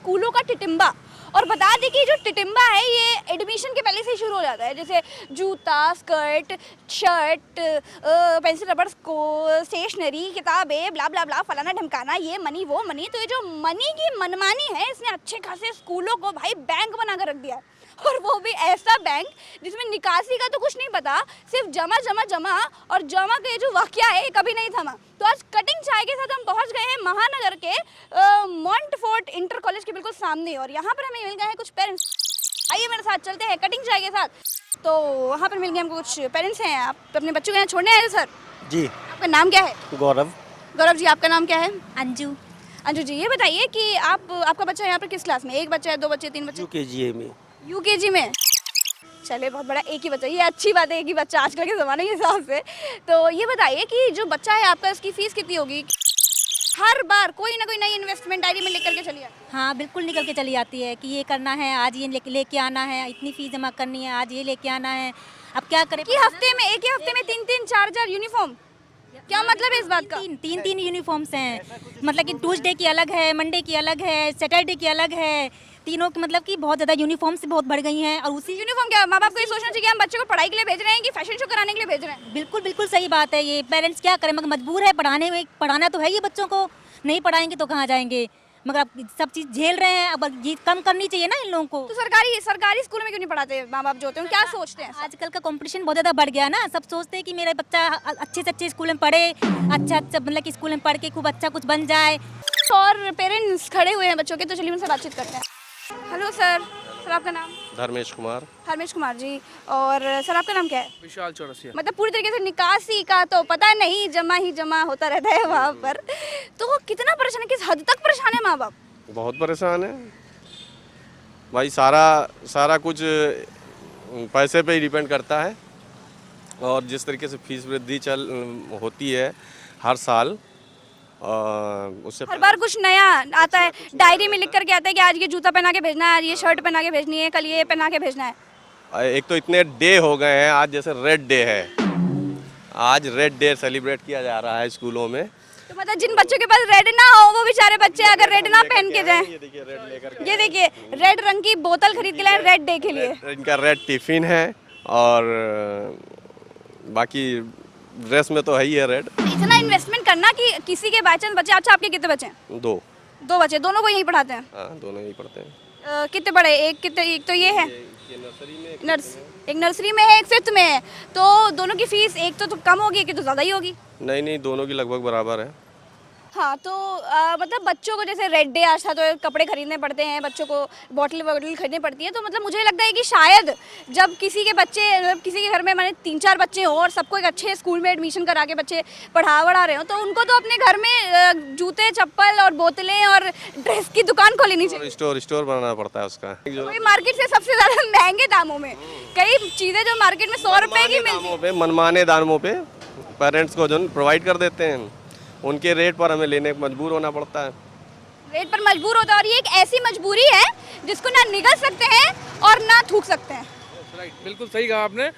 स्कूलों का टिटिम्बा। और बता दें कि जो टिटिम्बा है ये एडमिशन के पहले से ही शुरू हो जाता है, जैसे जूता, स्कर्ट, शर्ट, पेंसिल, रबड़, स्टेशनरी, किताबें, ब्ला ब्ला ब्ला, फलाना ढमकाना, ये मनी वो मनी। तो ये जो मनी की मनमानी है इसने अच्छे खासे स्कूलों को भाई बैंक बना कर रख दिया है। और वो भी ऐसा बैंक जिसमें निकासी का तो कुछ नहीं पता, सिर्फ जमा जमा जमा, और जमा का ये जो वाकया है ये कभी नहीं थमा। तो आज कटिंग चाय के साथ हम पहुंच गए हैं महानगर के मॉन्टफोर्ट इंटर कॉलेज के बिल्कुल सामने, और यहाँ पर हमें मिल गए हैं कुछ पेरेंट्स। आइए मेरे साथ चलते हैं कटिंग चाय के साथ। तो वहाँ पर मिल गए हमको कुछ पेरेंट्स हैं। आप अपने बच्चों को यहाँ छोड़ने आए थे सर? जी। आपका नाम क्या है? गौरव। गौरव जी, आपका नाम क्या है? अंजू। अंजू जी, ये बताइए कि आपका बच्चा यहाँ पर किस क्लास में? एक बच्चा है, दो बच्चे, तीन बच्चे? यूकेजी में। यूकेजी में? चलिए बहुत बड़ा, एक ही बच्चा, ये अच्छी बात है, एक ही बच्चा आजकल के ज़माने के हिसाब से। तो ये बताइए कि जो बच्चा है आपका, इसकी फ़ीस कितनी होगी? हर बार कोई ना कोई नई इन्वेस्टमेंट डायरी में लेकर के चली आती है। हाँ बिल्कुल निकल के चली आती है कि ये करना है, आज ये लेके आना है, इतनी फीस जमा करनी है, आज ये लेके आना है। अब क्या करें कि हफ्ते में, एक ही हफ्ते में 3-3 4-4 यूनिफॉर्म? क्या मतलब है इस बात का? तीन यूनिफॉर्म्स हैं, मतलब कि ट्यूसडे की अलग है, मंडे की अलग है, सैटरडे की अलग है, तीनों की मतलब कि बहुत ज़्यादा यूनिफॉर्म्स बहुत बढ़ गई हैं। और उसी यूनिफॉर्म क्या, माँ बाप को ये सोचना चाहिए कि हम बच्चों को पढ़ाई के लिए भेज रहे हैं कि फैशन शो कराने के लिए भेज रहे हैं? बिल्कुल बिल्कुल सही बात है। ये पेरेंट्स क्या करें, मगर मजबूर है पढ़ाने में, पढ़ाना तो है ही बच्चों को, नहीं पढ़ाएंगे तो कहाँ जाएंगे, मगर अब सब चीज़ झेल रहे हैं। अब ये कम करनी चाहिए ना इन लोगों को। तो सरकारी स्कूल में क्यों नहीं पढ़ाते माँ बाप जो होते हैं? क्या सोचते हैं? आजकल का कंपटीशन बहुत ज़्यादा बढ़ गया ना, सब सोचते हैं कि मेरा बच्चा अच्छे से अच्छे स्कूल में पढ़े, अच्छा मतलब कि स्कूल में पढ़ के खूब अच्छा कुछ बन जाए। और पेरेंट्स खड़े हुए हैं बच्चों के, तो चलिए उनसे बातचीत करते हैं। हेलो सर, आपका नाम? धर्मेश कुमार। हरमेश कुमार जी। और सर आपका नाम क्या है? विशाल चौरसिया। मतलब पूरी तरीके से निकासी का तो पता नहीं, जमा ही जमा होता रहता है वहाँ पर। तो वो कितना परेशान है, किस हद तक परेशान है माँ बाप? बहुत परेशान है भाई, सारा कुछ पैसे पे ही डिपेंड करता है। और जिस तरीके से फीस वृद्धि होती है हर साल, उससे हर बार कुछ नया आता है, डायरी में लिख करके आता है कि आज ये जूता पहना के भेजना है, आज ये शर्ट पहना के भेजनी है, कल ये पहना के भेजना है। एक तो इतने डे हो गए हैं, आज जैसे रेड डे है, आज रेड डे सेलिब्रेट किया जा रहा है स्कूलों में। तो मतलब जिन बच्चों के पास रेड ना हो, वो बेचारे बच्चे अगर रेड ना पहन के जाएं, ये देखिए रेड लेकर, ये देखिए रेड रंग की बोतल खरीद के लाए रेड डे के लिए। इनका रेड टिफिन है, और बाकी ड्रेस में तो है ही है रेड। इतना इन्वेस्टमेंट करना कि किसी के बाई चांस बच्चे, अच्छा आपके कितने बच्चे हैं? दो बच्चे, दोनों को यहीं पढ़ाते हैं? हाँ, दोनों ही पढ़ते हैं। कितने बड़े? एक तो ये है नर्सरी में, एक नर्सरी में है, एक 5th में है। तो दोनों की फीस एक तो कम होगी, एक तो ज़्यादा ही होगी? नहीं, दोनों की लगभग बराबर है। हाँ, तो मतलब बच्चों को जैसे रेड डे आज था तो कपड़े खरीदने पड़ते हैं, बच्चों को बॉटल खरीदनी पड़ती है। तो मतलब मुझे लगता है कि शायद जब किसी के बच्चे, किसी के घर में माने 3-4 बच्चे हो और सबको एक अच्छे स्कूल में एडमिशन करा के बच्चे पढ़ा रहे हो, तो उनको तो अपने घर में जूते, चप्पल और बोतलें और ड्रेस की दुकान खोलनी चाहिए। स्टोर बनाना पड़ता है उसका। वही मार्केट से सबसे ज़्यादा महंगे दामों में कई चीज़ें जो मार्केट में 100 रुपए की मिलती है, मनमाने दामों पे पेरेंट्स को जो प्रोवाइड कर देते हैं, उनके रेट पर हमें लेने को मजबूर होना पड़ता है। रेट पर मजबूर होता है, और ये एक ऐसी मजबूरी है जिसको ना निगल सकते हैं और ना थूक सकते हैं। राइट, बिल्कुल सही कहा आपने।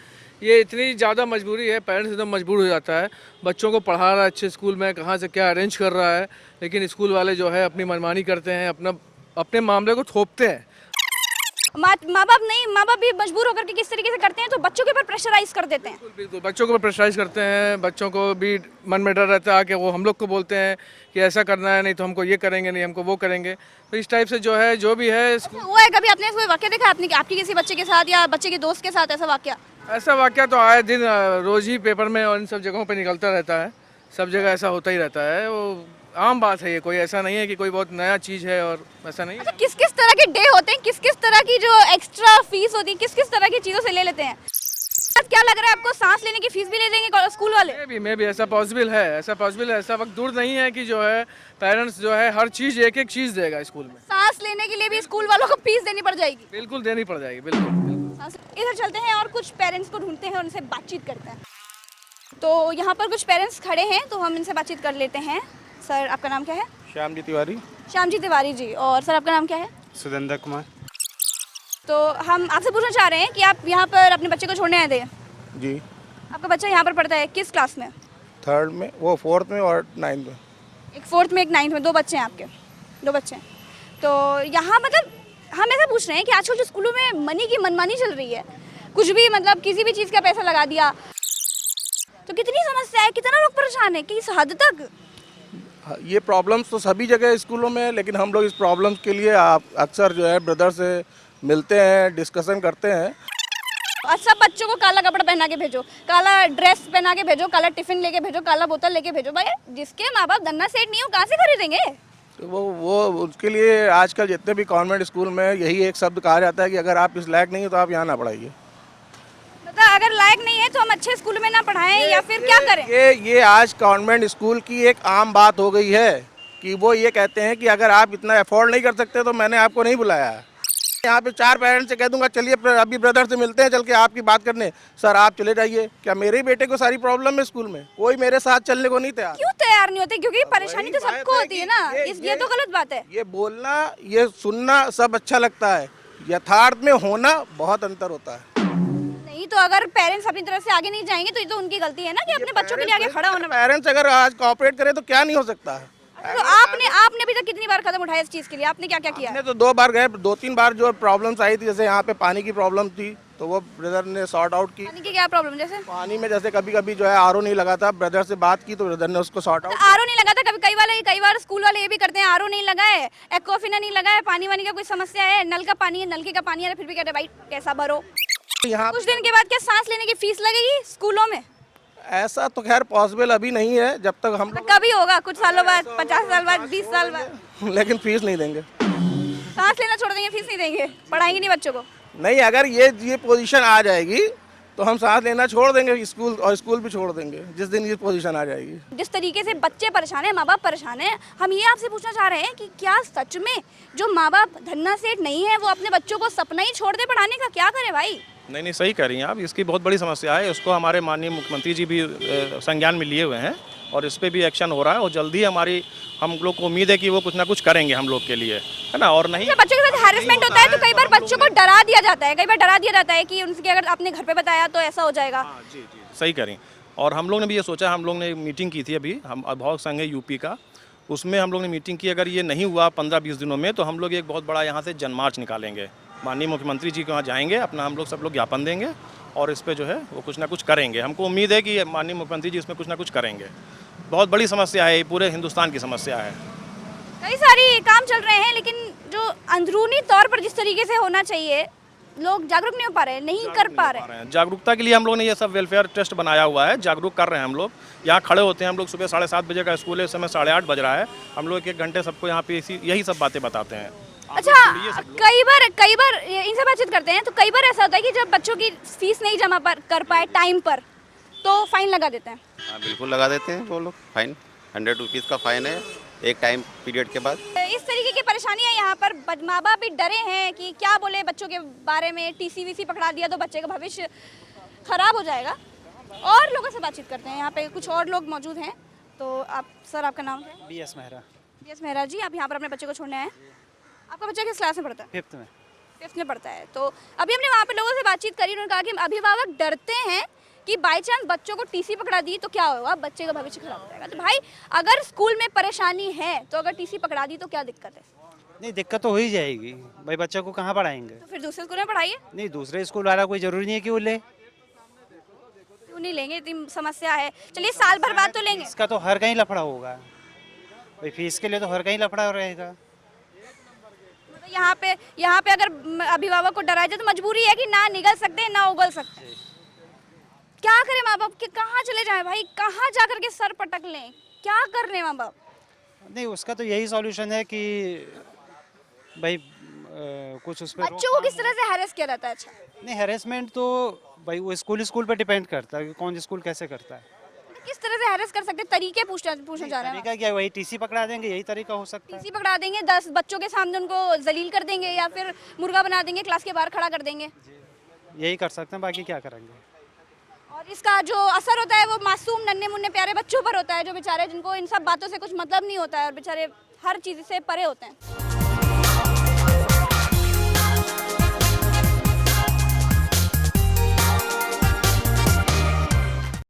ये इतनी ज़्यादा मजबूरी है, पेरेंट्स एकदम मजबूर हो जाता है। बच्चों को पढ़ा रहा है अच्छे स्कूल में, कहाँ से क्या अरेंज कर रहा है, लेकिन स्कूल वाले जो है अपनी मनमानी करते हैं, अपने मामले को थोपते हैं। माँ बाप भी मजबूर होकर के किस तरीके से करते हैं, तो बच्चों के ऊपर प्रेशराइज कर देते हैं। बिल्कुल बच्चों को प्रेशराइज करते हैं, बच्चों को भी मन में डर रहता है कि वो हम लोग को बोलते हैं कि ऐसा करना है, नहीं तो हमको ये करेंगे, नहीं हमको वो करेंगे। तो इस टाइप से जो है, जो भी है वो है, कभी आपने कोई वाकया देखा आपकी किसी बच्चे के साथ या बच्चे के दोस्त के साथ ऐसा वाकया तो आए दिन रोज़ ही पेपर में और इन सब जगहों पर निकलता रहता है। सब जगह ऐसा होता ही रहता है, वो आम बात है। ये कोई ऐसा नहीं है कि कोई बहुत नया चीज़ है, और ऐसा नहीं है। अच्छा, किस किस तरह के डे होते हैं, किस किस तरह की जो एक्स्ट्रा फीस होती है, किस किस तरह की चीज़ों से ले लेते हैं? क्या लग रहा है आपको, सांस लेने की फीस भी ले देंगे स्कूल वाले? मैं भी ऐसा पॉसिबल है, ऐसा वक्त दूर नहीं है कि जो है पेरेंट्स जो है हर चीज़ एक चीज़ देगा स्कूल में। सांस लेने के लिए भी स्कूल वालों को फीस देनी पड़ जाएगी? बिल्कुल देनी पड़ जाएगी, बिल्कुल। इधर चलते हैं और कुछ पेरेंट्स को ढूंढते हैं, उनसे बातचीत करते हैं। तो यहाँ पर कुछ पेरेंट्स खड़े हैं, तो हम इनसे बातचीत कर लेते हैं। सर आपका नाम क्या है? श्यामजी तिवारी। श्यामजी तिवारी जी। और सर आपका नाम क्या है? सुरेंद्र कुमार। तो हम आपसे पूछना चाह रहे हैं कि आप यहाँ पर अपने बच्चे को छोड़ने आए थे? जी। आपका बच्चा यहाँ पर पढ़ता है, किस क्लास में? 3rd में, वो 4th में और 9th में। एक 4th में, एक 9th में। 2 बच्चे हैं आपके? 2 बच्चे हैं। तो यहाँ मतलब हम ऐसा पूछ रहे हैं कि आजकल जो स्कूलों में मनी की मनमानी चल रही है, कुछ भी मतलब किसी भी चीज़ का पैसा लगा दिया, तो कितनी समस्या है, कितना लोग परेशान है, किस हद तक? ये प्रॉब्लम्स तो सभी जगह स्कूलों में है, लेकिन हम लोग इस प्रॉब्लम्स के लिए आप अक्सर जो है ब्रदर से मिलते हैं, डिस्कशन करते हैं। और सब बच्चों को काला कपड़ा पहना के भेजो, काला ड्रेस पहना के भेजो, काला टिफिन लेके भेजो, काला बोतल लेके भेजो। भाई जिसके माँ बाप धन्ना सेठ नहीं हो, कहाँ से खरीदेंगे? तो वो उसके लिए आजकल जितने भी कॉन्वेंट स्कूल में यही एक शब्द कहा जाता है कि अगर आप इस लायक नहीं हो तो आप यहाँ ना पढ़ाइए। मतलब अगर लायक नहीं है तो हम अच्छे स्कूल में ना पढ़ाएं या फिर क्या करें? ये आज कॉन्वेंट स्कूल की एक आम बात हो गई है कि वो ये कहते हैं कि अगर आप इतना अफोर्ड नहीं कर सकते तो मैंने आपको नहीं बुलाया। यहाँ पे 4 पेरेंट्स से कह दूंगा चलिए अभी ब्रदर से मिलते हैं, चल के आपकी बात करने। सर आप चले जाइए। क्या मेरे ही बेटे को सारी प्रॉब्लम है स्कूल में? कोई मेरे साथ चलने को नहीं तैयार। क्यों तैयार नहीं होते? क्योंकि परेशानी तो सबको होती है ना। ये तो गलत बात है। ये बोलना, ये सुनना सब अच्छा लगता है, यथार्थ में होना बहुत अंतर होता है। नहीं तो अगर पेरेंट्स अपनी तरफ से आगे नहीं जाएंगे तो ये तो उनकी गलती है ना कि अपने बच्चों के लिए आगे खड़ा होना। पेरेंट्स अगर आज कोऑपरेट करें तो क्या नहीं हो सकता है। तो आपने अभी तक कितनी बार कदम उठाया इस चीज के लिए? आपने क्या क्या किया? हमने तो 2 बार गए, 2-3 बार जो प्रॉब्लम्स आई थी, जैसे यहाँ पे पानी की प्रॉब्लम थी तो वो ब्रदर ने सॉर्ट आउट की। पानी की क्या प्रॉब्लम? जैसे पानी में जैसे कभी कभी जो है आरओ नहीं लगा था, ब्रदर से बात की तो ब्रदर ने उसको सॉर्ट आउट। आरओ नहीं लगा था कभी? कई बार स्कूल वाले ये भी करते हैं, आरओ नहीं लगा है, एक्वाफिना नहीं लगा है, पानी वानी का कोई समस्या है, नल का पानी है, नलके का पानी है, फिर भी कहते हैं भाई कैसा भरो। यहाँ कुछ दिन के बाद क्या सांस लेने की फीस लगेगी स्कूलों में? ऐसा तो खैर पॉसिबल अभी नहीं है, जब तक हम तो कभी होगा? कुछ सालों बाद, 50 साल बाद, 20 साल बाद? लेकिन फीस नहीं देंगे। सांस लेना छोड़ देंगे, फीस नहीं देंगे, पढ़ाएंगे नहीं बच्चों को? नहीं, अगर ये पोजीशन आ जाएगी तो हम सांस लेना छोड़ देंगे स्कूल, और स्कूल भी छोड़ देंगे जिस दिन ये पोजीशन आ जाएगी। जिस तरीके से बच्चे परेशान हैं, माँ बाप परेशान हैं, हम ये आपसे पूछना चाह रहे हैं कि क्या सच में जो माँ बाप धन्ना सेठ नहीं है वो अपने बच्चों को सपना ही छोड़ दे पढ़ाने का? क्या करें भाई? नहीं सही कह रही हैं आप। इसकी बहुत बड़ी समस्या है। इसको हमारे माननीय मुख्यमंत्री जी भी संज्ञान में लिए हुए हैं और इस पर भी एक्शन हो रहा है और जल्दी हम लोग को उम्मीद है कि वो कुछ ना कुछ करेंगे हम लोग के लिए, है ना। और नहीं, जब बच्चों के साथ हैरेसमेंट होता है तो कई बार बच्चों को डरा दिया जाता है, कि उनके अगर आपने घर पे बताया तो ऐसा हो जाएगा। जी सही कह रही। और हम लोग ने भी ये सोचा, हम लोग ने मीटिंग की थी अभी, हम अभिभावक संघ है यूपी का, उसमें हम लोग ने मीटिंग की, अगर ये नहीं हुआ 15-20 दिनों में तो हम लोग एक बहुत बड़ा यहाँ से जनमार्च निकालेंगे, माननीय मुख्यमंत्री जी के वहाँ जाएंगे, अपना हम लोग सब लोग ज्ञापन देंगे और इस पे जो है वो कुछ ना कुछ करेंगे। हमको उम्मीद है कि माननीय मुख्यमंत्री जी इसमें कुछ ना कुछ करेंगे। बहुत बड़ी समस्या है, ये पूरे हिंदुस्तान की समस्या है। कई सारी काम चल रहे हैं लेकिन जो अंदरूनी तौर पर जिस तरीके से होना चाहिए लोग जागरूक नहीं हो पा रहे, नहीं कर पा रहे हैं। जागरूकता के लिए हम लोग ने ये सब वेलफेयर ट्रस्ट बनाया हुआ है, जागरूक कर रहे हैं हम लोग। यहाँ खड़े होते हैं हम लोग, सुबह 7:30 बजे का स्कूल है, इस समय 8:30 बज रहा है। हम लोग 1 घंटे सबको यहाँ पे यही सब बातें बताते हैं। अच्छा, कई बार इनसे बातचीत करते हैं तो कई बार ऐसा होता है कि जब बच्चों की फीस नहीं जमा कर पाए टाइम पर तो फाइन लगा देते हैं। हाँ बिल्कुल लगा देते हैं वो लोग फाइन। 100 रुपीज़ का फाइन है एक टाइम पीरियड के बाद। इस तरीके की परेशानी है यहाँ पर। माँ बाप भी डरे हैं कि क्या बोले बच्चों के बारे में, टीसी पकड़ा दिया तो बच्चे का भविष्य खराब हो जाएगा। और लोगों से बातचीत करते हैं, यहाँ पे कुछ और लोग मौजूद हैं। तो आप सर, आपका नाम है? BS मेहरा। BS मेहरा जी, आप यहाँ पर अपने बच्चे को छोड़ने आए। आपका बच्चा किस क्लास में पढ़ता है? 5th में पढ़ता है। तो अभी हमने वहाँ पे लोगों से बातचीत करी, उन्होंने कहा कि अभिभावक डरते हैं कि बाई चांस बच्चों को टीसी पकड़ा दी तो क्या होगा, बच्चे का भविष्य खराब हो जाएगा। तो भाई अगर स्कूल में परेशानी है तो अगर टीसी पकड़ा दी तो क्या दिक्कत है? नहीं, दिक्कत तो हो ही जाएगी भाई, बच्चों को कहाँ पढ़ाएंगे? तो फिर दूसरे स्कूल में पढ़ाइए। नहीं, दूसरे स्कूल वाला कोई ज़रूरी नहीं है कि वो ले। क्यों नहीं लेंगे? इतनी समस्या है, चलिए साल भर बाद तो लेंगे। इसका तो हर कहीं लफड़ा होगा भाई, फीस के लिए तो हर कहीं लफड़ा रहेगा। यहाँ पे अगर अभिभावक को डराया जाए तो मजबूरी है कि ना निगल सकते ना उगल सकते। क्या करें माँ बाप के? कहाँ चले जाएं भाई? कहाँ जा करके सर पटक लें? क्या कर रहे हैं माँ बाप? नहीं, उसका तो यही सॉल्यूशन है कि भाई कुछ उस पर बच्चों को किस तरह से हैरेस किया जाता है? अच्छा, नहीं, हैरेसमेंट तो भाई वो स्कूल पे डिपेंड करता है कि कौन स्कूल कैसे करता है। किस तरह से हैरेस कर सकते? तरीके पूछना चाह रहे हैं। तरीका क्या, वही टीसी पकड़ा देंगे, यही तरीका हो सकता है। टीसी पकड़ा देंगे, 10 बच्चों के सामने उनको जलील कर देंगे या फिर मुर्गा बना देंगे, क्लास के बाहर खड़ा कर देंगे। यही कर सकते हैं, बाकी क्या करेंगे। और इसका जो असर होता है वो मासूम नन्हे मुन्ने प्यारे बच्चों पर होता है, जो बेचारे जिनको इन सब बातों से कुछ मतलब नहीं होता है और बेचारे हर चीज़ से परे होते हैं।